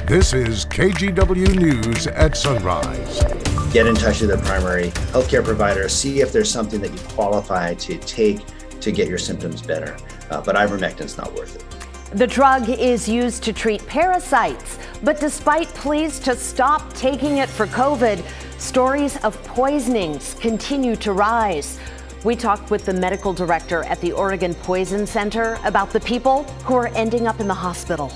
This is KGW News at Sunrise. Get in touch with the primary healthcare provider, see if there's something that you qualify to take to get your symptoms better. But ivermectin's not worth it. The drug is used to treat parasites, but despite pleas to stop taking it for COVID, stories of poisonings continue to rise. We talked with the medical director at the Oregon Poison Center about the people who are ending up in the hospital.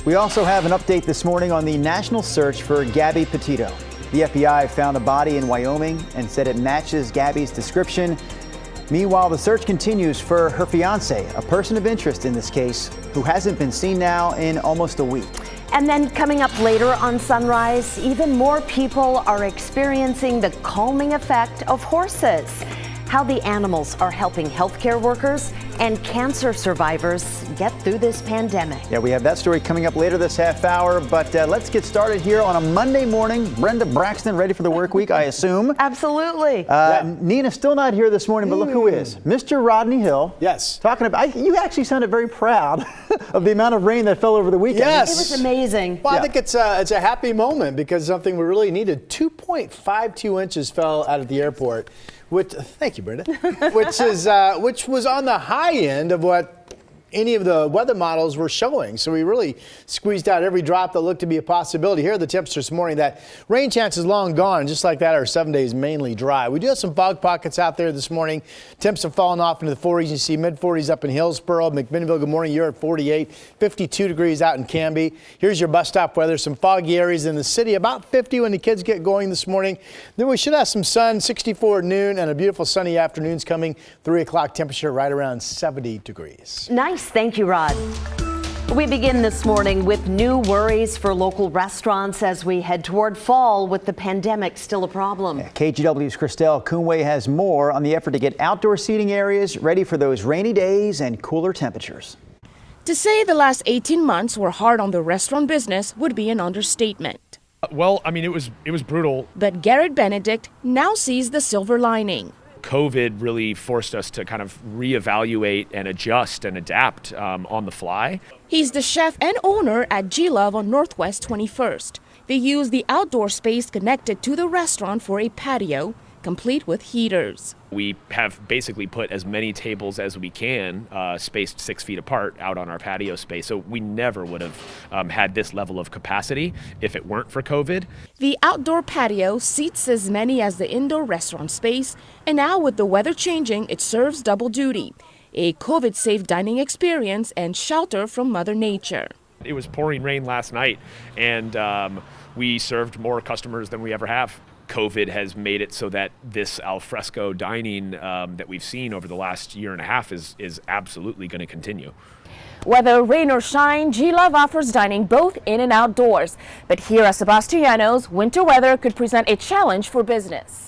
We also have an update this morning on the national search for Gabby Petito. The FBI found a body in Wyoming and said it matches Gabby's description. Meanwhile, the search continues for her fiance, a person of interest in this case, who hasn't been seen now in almost a week. And then coming up later on Sunrise, even more people are experiencing the calming effect of horses. How the animals are helping healthcare workers and cancer survivors get through this pandemic. Yeah, we have that story coming up later this half hour, but let's get started here on a Monday morning. Brenda Braxton, ready for the work week, I assume. Absolutely. Nina's still not here this morning, but look who is. Mr. Rodney Hill. Yes. Talking about, you actually sounded very proud of the amount of rain that fell over the weekend. Yes. It was amazing. Well, I think it's a happy moment because something we really needed. 2.52 inches fell out of the airport. Thank you, Brenda. which was on the high end of what any of the weather models were showing. So we really squeezed out every drop that looked to be a possibility. Here are the temps this morning. That rain chance is long gone. Just like that, our 7 days mainly dry. We do have some fog pockets out there this morning. Temps have fallen off into the 40s. You see mid-40s up in Hillsboro. McMinnville, good morning. You're at 48. 52 degrees out in Canby. Here's your bus stop weather. Some foggy areas in the city. About 50 when the kids get going this morning. Then we should have some sun, 64 at noon, and a beautiful sunny afternoons coming. 3 o'clock temperature right around 70 degrees. Nice. Thank you, Rod. We begin this morning with new worries for local restaurants as we head toward fall with the pandemic still a problem. KGW's Christelle Coonway has more on the effort to get outdoor seating areas ready for those rainy days and cooler temperatures. To say the last 18 months were hard on the restaurant business would be an understatement. Well, I mean, it was brutal. But Garrett Benedict now sees the silver lining. COVID really forced us to kind of reevaluate and adjust and adapt on the fly. He's the chef and owner at G-Love on Northwest 21st. They use the outdoor space connected to the restaurant for a patio, complete with heaters. We have basically put as many tables as we can, spaced 6 feet apart, out on our patio space. So we never would have had this level of capacity if it weren't for COVID. The outdoor patio seats as many as the indoor restaurant space, and now with the weather changing, it serves double duty. A COVID-safe dining experience and shelter from Mother Nature. It was pouring rain last night, and we served more customers than we ever have. COVID has made it so that this al fresco dining that we've seen over the last year and a half is absolutely going to continue. Whether rain or shine, G-Love offers dining both in and outdoors. But here at Sebastiano's, winter weather could present a challenge for business.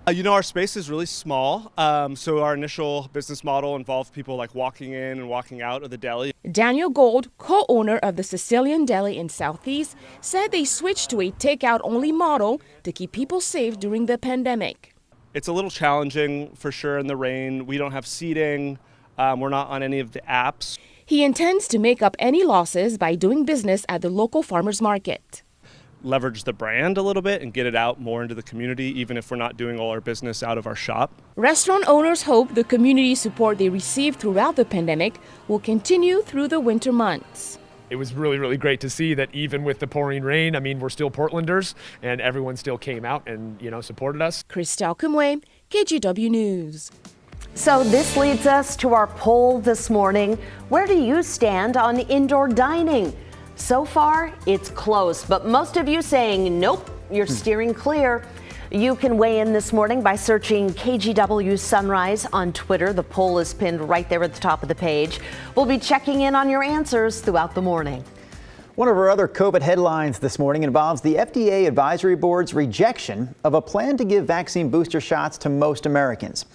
Our space is really small, so our initial business model involved people like walking in and walking out of the deli. Daniel Gold, co-owner of the Sicilian Deli in Southeast, said they switched to a takeout-only model to keep people safe during the pandemic. It's a little challenging for sure in the rain. We don't have seating. We're not on any of the apps. He intends to make up any losses by doing business at the local farmers market. Leverage the brand a little bit and get it out more into the community, even if we're not doing all our business out of our shop. Restaurant owners hope the community support they received throughout the pandemic will continue through the winter months. It was really, really great to see that even with the pouring rain, I mean, we're still Portlanders, and everyone still came out and, supported us. Christelle Coonway, KGW News. So this leads us to our poll this morning. Where do you stand on indoor dining? So far, it's close, but most of you saying, nope, you're steering clear. You can weigh in this morning by searching KGW Sunrise on Twitter. The poll is pinned right there at the top of the page. We'll be checking in on your answers throughout the morning. One of our other COVID headlines this morning involves the FDA Advisory Board's rejection of a plan to give vaccine booster shots to most Americans.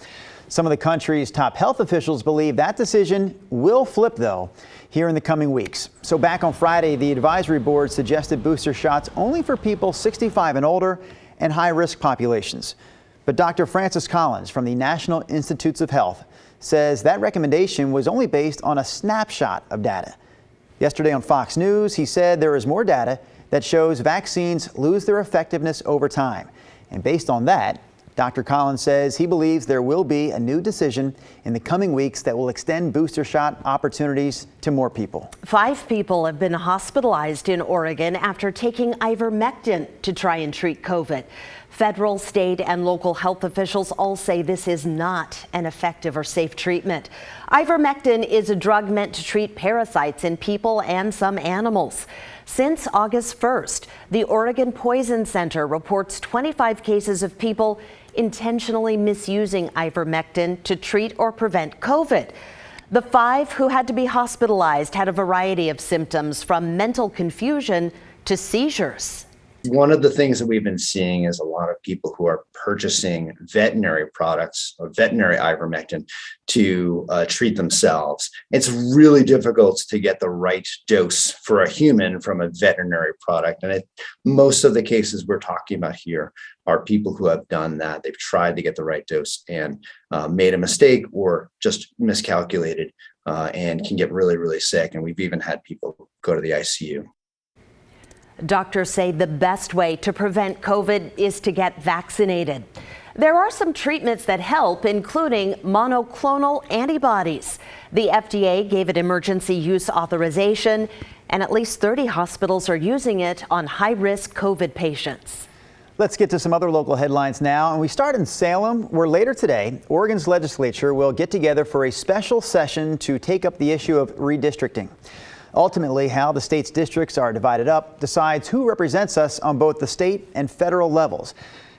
Some of the country's top health officials believe that decision will flip, though, here in the coming weeks. So back on Friday, the advisory board suggested booster shots only for people 65 and older and high-risk populations. But Dr. Francis Collins from the National Institutes of Health says that recommendation was only based on a snapshot of data. Yesterday on Fox News, he said there is more data that shows vaccines lose their effectiveness over time. And based on that, Dr. Collins says he believes there will be a new decision in the coming weeks that will extend booster shot opportunities to more people. 5 people have been hospitalized in Oregon after taking ivermectin to try and treat COVID. Federal, state, and local health officials all say this is not an effective or safe treatment. Ivermectin is a drug meant to treat parasites in people and some animals. Since August 1st, the Oregon Poison Center reports 25 cases of people intentionally misusing ivermectin to treat or prevent COVID. The 5 who had to be hospitalized had a variety of symptoms, from mental confusion to seizures. One of the things that we've been seeing is a lot of people who are purchasing veterinary products or veterinary ivermectin to treat themselves. It's really difficult to get the right dose for a human from a veterinary product. And most of the cases we're talking about here are people who have done that. They've tried to get the right dose and made a mistake or just miscalculated and can get really, really sick. And we've even had people go to the ICU. Doctors say the best way to prevent COVID is to get vaccinated. There are some treatments that help, including monoclonal antibodies. The FDA gave it emergency use authorization, and at least 30 hospitals are using it on high-risk COVID patients. Let's get to some other local headlines now, and we start in Salem, where later today, Oregon's legislature will get together for a special session to take up the issue of redistricting. Ultimately, how the state's districts are divided up decides who represents us on both the state and federal levels.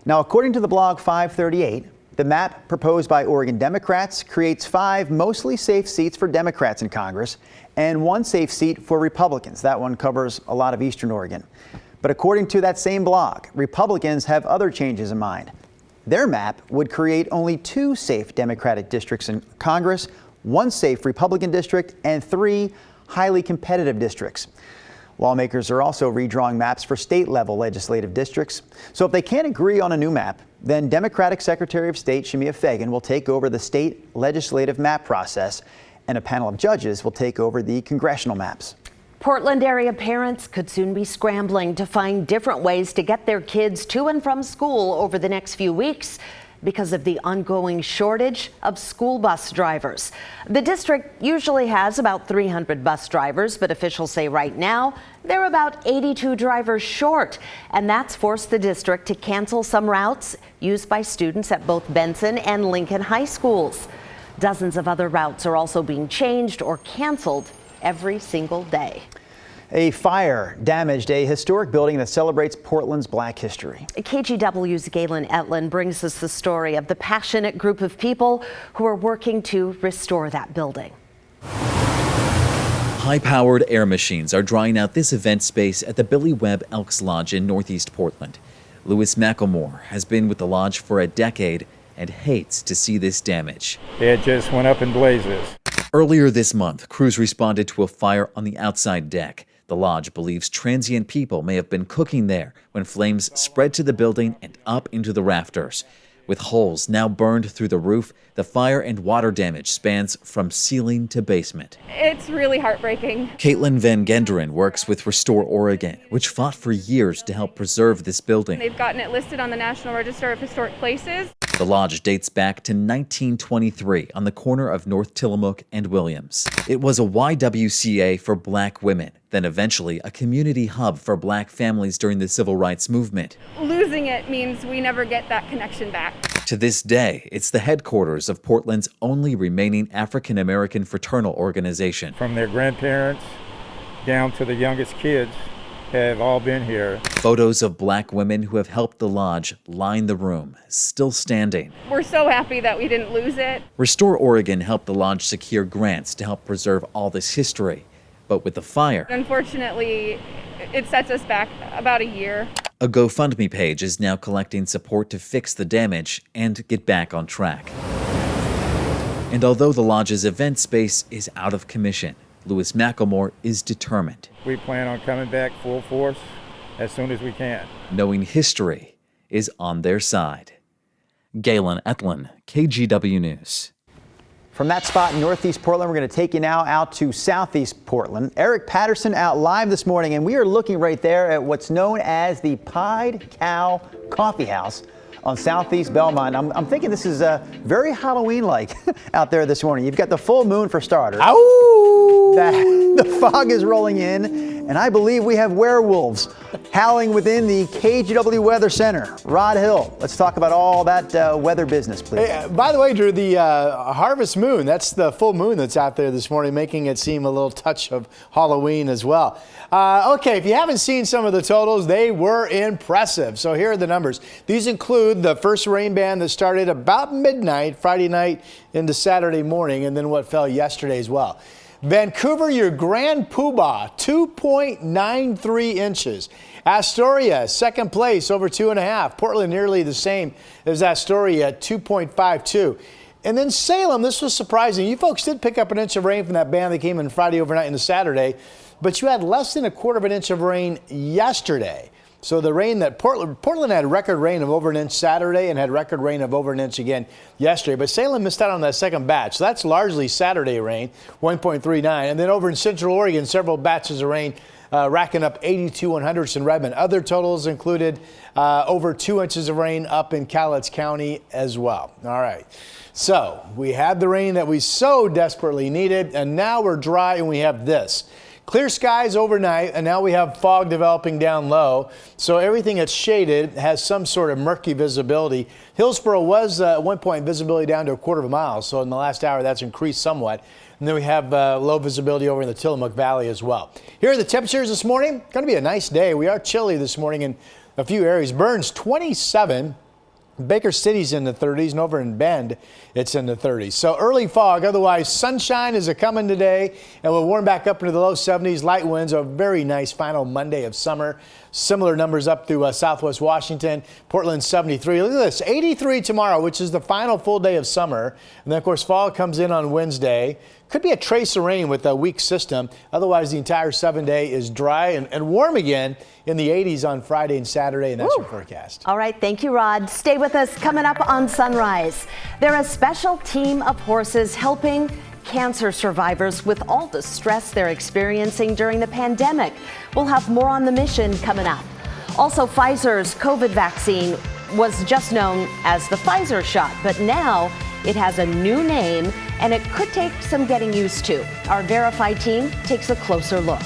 Now, according to the blog 538, the map proposed by Oregon Democrats creates 5 mostly safe seats for Democrats in Congress and 1 safe seat for Republicans. That one covers a lot of eastern Oregon. But according to that same blog, Republicans have other changes in mind. Their map would create only 2 safe Democratic districts in Congress, 1 safe Republican district, and 3 highly competitive districts. Lawmakers are also redrawing maps for state-level legislative districts. So if they can't agree on a new map, then Democratic Secretary of State Shemia Fagan will take over the state legislative map process, and a panel of judges will take over the congressional maps. Portland area parents could soon be scrambling to find different ways to get their kids to and from school over the next few weeks because of the ongoing shortage of school bus drivers. The district usually has about 300 bus drivers, but officials say right now they're about 82 drivers short, and that's forced the district to cancel some routes used by students at both Benson and Lincoln high schools. Dozens of other routes are also being changed or canceled every single day. A fire damaged a historic building that celebrates Portland's Black history. KGW's Galen Etlin brings us the story of the passionate group of people who are working to restore that building. High-powered air machines are drying out this event space at the Billy Webb Elks Lodge in Northeast Portland. Louis McElmore has been with the lodge for a decade and hates to see this damage. It just went up in blazes. Earlier this month, crews responded to a fire on the outside deck. The lodge believes transient people may have been cooking there when flames spread to the building and up into the rafters. With holes now burned through the roof, the fire and water damage spans from ceiling to basement. It's really heartbreaking. Caitlin Van Genderen works with Restore Oregon, which fought for years to help preserve this building. They've gotten it listed on the National Register of Historic Places. The lodge dates back to 1923 on the corner of North Tillamook and Williams. It was a YWCA for Black women, then eventually a community hub for Black families during the Civil Rights Movement. Losing it means we never get that connection back. To this day, it's the headquarters of Portland's only remaining African-American fraternal organization. From their grandparents down to the youngest kids have all been here. Photos of Black women who have helped the lodge line the room, still standing. We're so happy that we didn't lose it. Restore Oregon helped the lodge secure grants to help preserve all this history. But with the fire, unfortunately, it sets us back about a year. A GoFundMe page is now collecting support to fix the damage and get back on track. And although the lodge's event space is out of commission, Louis McElmore is determined. We plan on coming back full force as soon as we can. Knowing history is on their side. Galen Etlin, KGW News. From that spot in Northeast Portland, we're going to take you now out to Southeast Portland. Eric Patterson out live this morning, and we are looking right there at what's known as the Pied Cow Coffee House on Southeast Belmont. I'm thinking this is very Halloween-like out there this morning. You've got the full moon for starters. Ow! The fog is rolling in, and I believe we have werewolves howling within the KGW Weather Center. Rod Hill, let's talk about all that weather business, please. Hey, by the way, Drew, the harvest moon, that's the full moon that's out there this morning, making it seem a little touch of Halloween as well. Okay, if you haven't seen some of the totals, they were impressive. So here are the numbers. These include the first rain band that started about midnight, Friday night into Saturday morning, and then what fell yesterday as well. Vancouver, your grand poobah, 2.93 inches. Astoria, second place, over 2.5. Portland, nearly the same as Astoria at 2.52. And then Salem, this was surprising. You folks did pick up an inch of rain from that band that came in Friday overnight into Saturday, but you had less than a quarter of an inch of rain yesterday. So the rain that Portland had record rain of over an inch Saturday and had record rain of over an inch again yesterday. But Salem missed out on that second batch. So that's largely Saturday rain, 1.39. And then over in Central Oregon, several batches of rain racking up 82 100ths in Redmond. Other totals included over 2 inches of rain up in Cowlitz County as well. All right. So we had the rain that we so desperately needed, and now we're dry and we have this. Clear skies overnight, and now we have fog developing down low. So everything that's shaded has some sort of murky visibility. Hillsboro was at one point visibility down to a quarter of a mile. So in the last hour, that's increased somewhat. And then we have low visibility over in the Tillamook Valley as well. Here are the temperatures this morning. Going to be a nice day. We are chilly this morning in a few areas. Burns 27. Baker City's in the 30s, and over in Bend, it's in the 30s. So early fog, otherwise sunshine is a-coming today, and we'll warm back up into the low 70s. Light winds, a very nice final Monday of summer. Similar numbers up through southwest Washington. Portland 73. Look at this, 83 tomorrow, which is the final full day of summer. And then, of course, fall comes in on Wednesday. Could be a trace of rain with a weak system. Otherwise, the entire 7-day is dry and warm again in the 80s on Friday and Saturday, and that's your forecast. All right, thank you, Rod. Stay with us. Coming up on Sunrise, they're a special team of horses helping cancer survivors with all the stress they're experiencing during the pandemic. We'll have more on the mission coming up. Also, Pfizer's COVID vaccine was just known as the Pfizer shot, but now it has a new name and it could take some getting used to. Our Verified team takes a closer look.